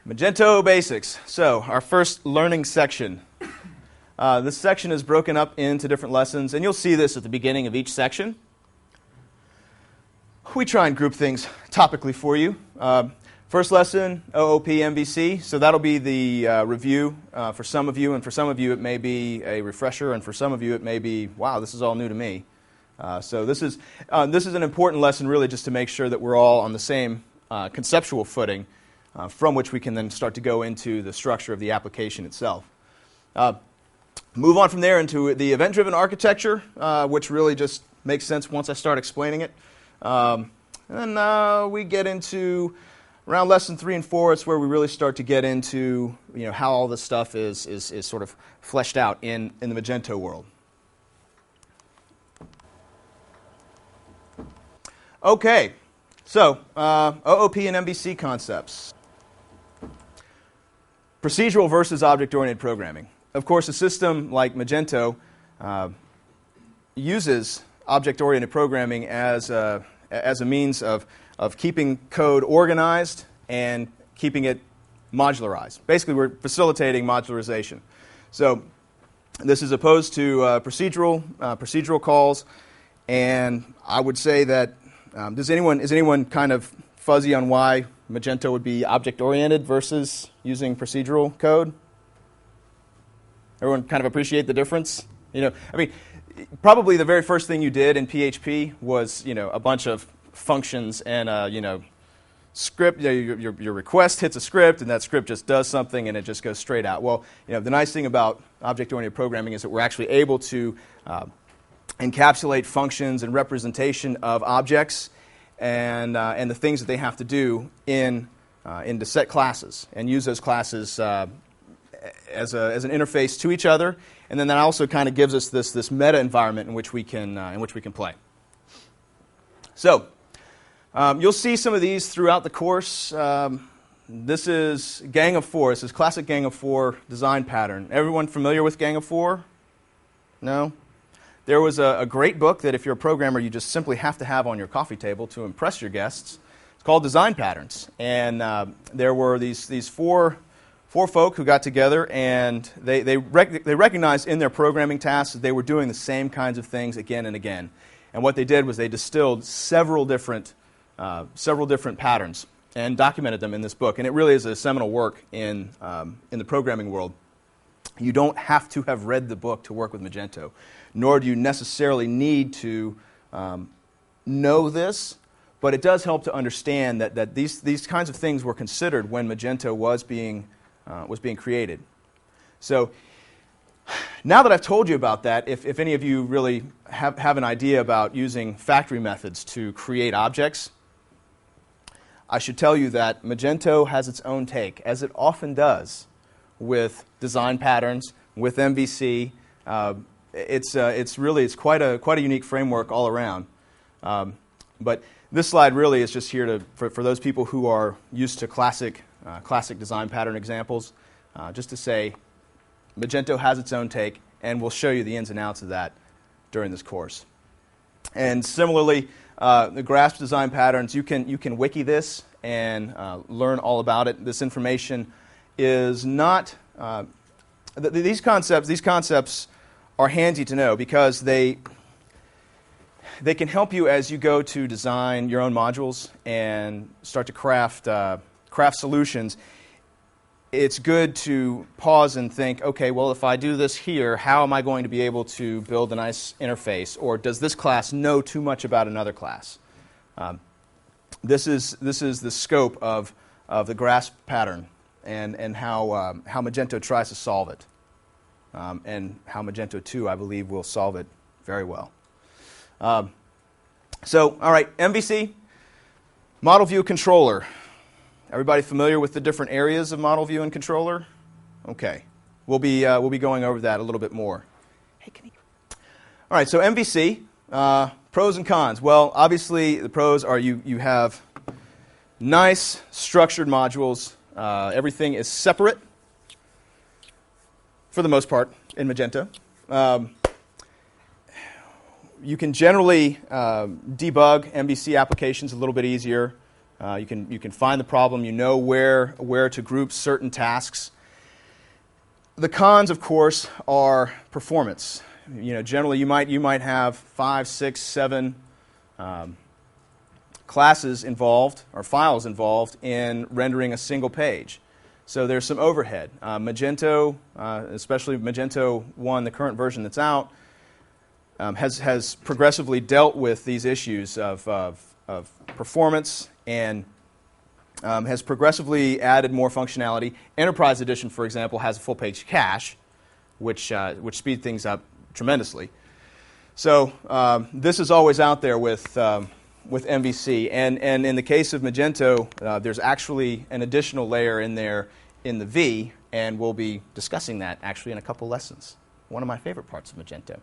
Magento basics. So our first learning section. This section is broken up into different lessons, and you'll see this at the beginning of each section. We try and group things topically for you. First lesson, OOP MVC. So that'll be the review for some of you, and for some of you it may be a refresher, and for some of you it may be, wow, this is all new to me. So this is an important lesson really just to make sure that we're all on the same conceptual footing from which we can then start to go into the structure of the application itself. Move on from there into the event-driven architecture, which really just makes sense once I start explaining it. And we get into around lesson 3 and 4. It's where we really start to get into how all this stuff is sort of fleshed out in the Magento world. Okay, so OOP and MVC concepts. Procedural versus object-oriented programming. Of course, a system like Magento uses object-oriented programming as a means of keeping code organized and keeping it modularized. Basically, we're facilitating modularization. So this is opposed to procedural calls, and I would say that is anyone kind of fuzzy on why Magento would be object-oriented versus using procedural code? Everyone kind of appreciate the difference? Probably the very first thing you did in PHP was, a bunch of functions and, script. Your request hits a script, and that script just does something, and it just goes straight out. Well, the nice thing about object-oriented programming is that we're actually able to encapsulate functions and representation of objects and the things that they have to do into set classes, and use those classes as an interface to each other, and then that also kind of gives us this meta environment in which we can play. So you'll see some of these throughout the course. This is Gang of Four. This is classic Gang of Four design pattern. Everyone familiar with Gang of Four? No? There was a great book that if you're a programmer you just simply have to have on your coffee table to impress your guests. It's called Design Patterns, and there were these four folk who got together, and they recognized in their programming tasks that they were doing the same kinds of things again and again. And what they did was they distilled several different patterns and documented them in this book. And it really is a seminal work in the programming world. You don't have to have read the book to work with Magento, nor do you necessarily need to know this, but it does help to understand that these kinds of things were considered when Magento was being created. So now that I've told you about that, if any of you really have an idea about using factory methods to create objects, I should tell you that Magento has its own take, as it often does with design patterns, with MVC. It's quite a unique framework all around. But this slide really is just here for those people who are used to classic design pattern examples, just to say Magento has its own take, and we'll show you the ins and outs of that during this course. And similarly, the grasp design patterns, you can wiki this and learn all about it. This information is not these concepts are handy to know because they can help you as you go to design your own modules and start to craft solutions. It's good to pause and think, okay, well, if I do this here, how am I going to be able to build a nice interface? Or does this class know too much about another class? This is the scope of the grasp pattern and how Magento tries to solve it. And how Magento 2, I believe, will solve it very well. So, all right, MVC, Model View Controller. Everybody familiar with the different areas of Model View and Controller? Okay, we'll be going over that a little bit more. Hey, all right, so MVC, pros and cons. Well, obviously the pros are you have nice structured modules. Everything is separate for the most part in Magento. You can generally debug MVC applications a little bit easier. You can find the problem. You know where to group certain tasks. The cons, of course, are performance. Generally you might have 5, 6, 7 classes involved or files involved in rendering a single page. So there's some overhead. Magento, especially Magento 1, the current version that's out, has progressively dealt with these issues of performance and has progressively added more functionality. Enterprise Edition, for example, has a full-page cache, which speed things up tremendously. So this is always out there with MVC. And in the case of Magento, there's actually an additional layer in there in the V, and we'll be discussing that actually in a couple lessons. One of my favorite parts of Magento.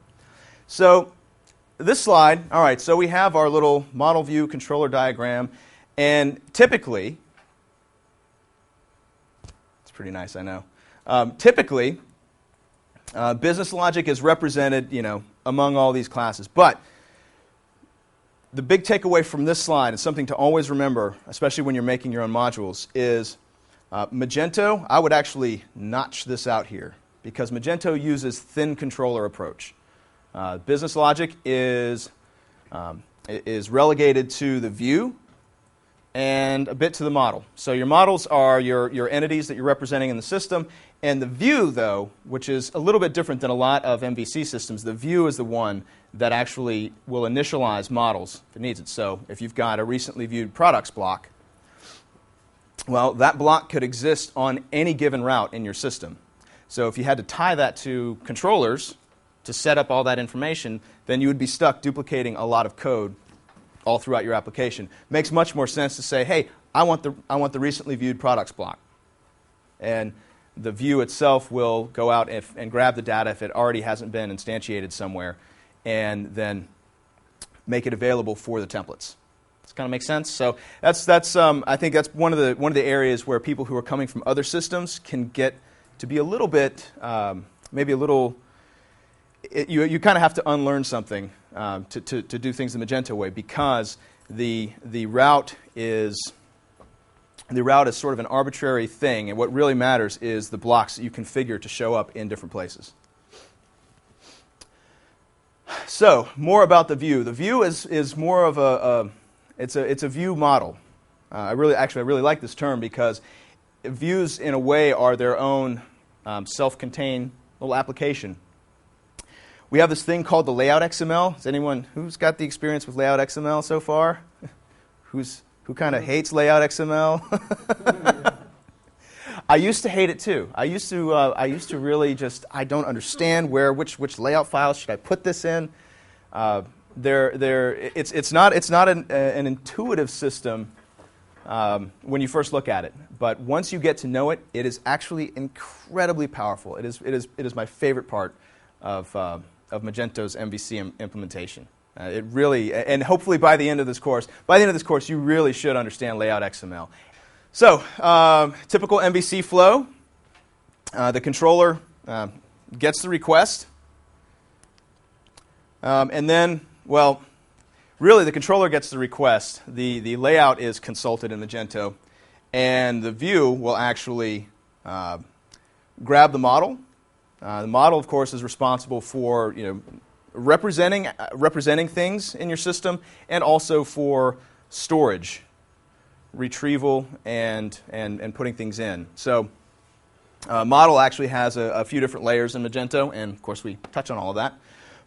So this slide, all right, so we have our little model view controller diagram, and typically, it's pretty nice, I know. Typically, business logic is represented, among all these classes. But the big takeaway from this slide, and something to always remember, especially when you're making your own modules, is Magento. I would actually notch this out here because Magento uses thin controller approach. Business logic is relegated to the view and a bit to the model. So your models are your entities that you're representing in the system. And the view, though, which is a little bit different than a lot of MVC systems, the view is the one that actually will initialize models if it needs it. So if you've got a recently viewed products block, well, that block could exist on any given route in your system. So if you had to tie that to controllers to set up all that information, then you would be stuck duplicating a lot of code all throughout your application. Makes much more sense to say, hey, I want the recently viewed products block. And the view itself will go out and grab the data if it already hasn't been instantiated somewhere, and then make it available for the templates. Does kind of make sense? So that's I think that's one of the areas where people who are coming from other systems can get to be a little bit maybe a little. You kind of have to unlearn something to do things the Magento way, because the route is sort of an arbitrary thing, and what really matters is the blocks that you configure to show up in different places. So more about the view. The view is more of it's a view model. I really like this term because views in a way are their own self-contained little application. We have this thing called the layout XML. Is anyone who's got the experience with layout XML so far? Who kind of hates layout XML? I used to hate it too. I used to really just, I don't understand which layout files should I put this in. It's not an intuitive system when you first look at it, but once you get to know it, it is actually incredibly powerful. It is my favorite part of Magento's MVC implementation. It really, and hopefully by the end of this course, you really should understand layout XML. So, typical MVC flow. The controller gets the request, and then, well, really the controller gets the request. The layout is consulted in Magento, and the view will actually grab the model. The model, of course, is responsible for representing things in your system, and also for storage, retrieval, and putting things in. So model actually has a few different layers in Magento, and of course we touch on all of that.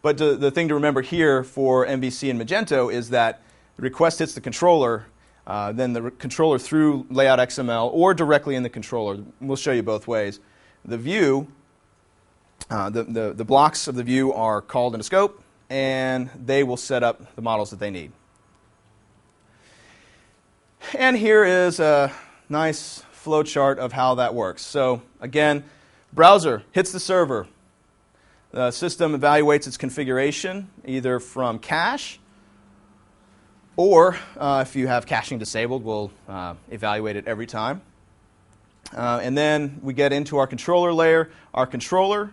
But the thing to remember here for MVC and Magento is that the request hits the controller, then the controller through layout XML or directly in the controller. We'll show you both ways. The view, the blocks of the view are called in a scope, and they will set up the models that they need. And here is a nice flow chart of how that works. So again, browser hits the server. The system evaluates its configuration either from cache, or if you have caching disabled, we'll evaluate it every time. And then we get into our controller layer. Our controller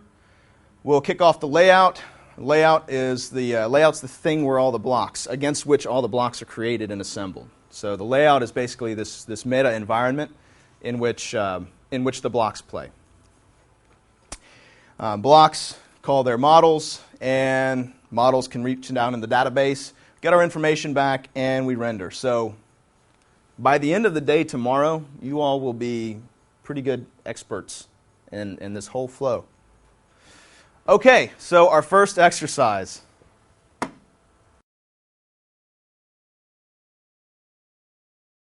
will kick off the layout. Layout's the thing where all the blocks, against which all the blocks are created and assembled. So the layout is basically this meta environment in which the blocks play. Blocks call their models, and models can reach down in the database, get our information back, and we render. So by the end of the day tomorrow, you all will be pretty good experts in this whole flow. Okay, so our first exercise.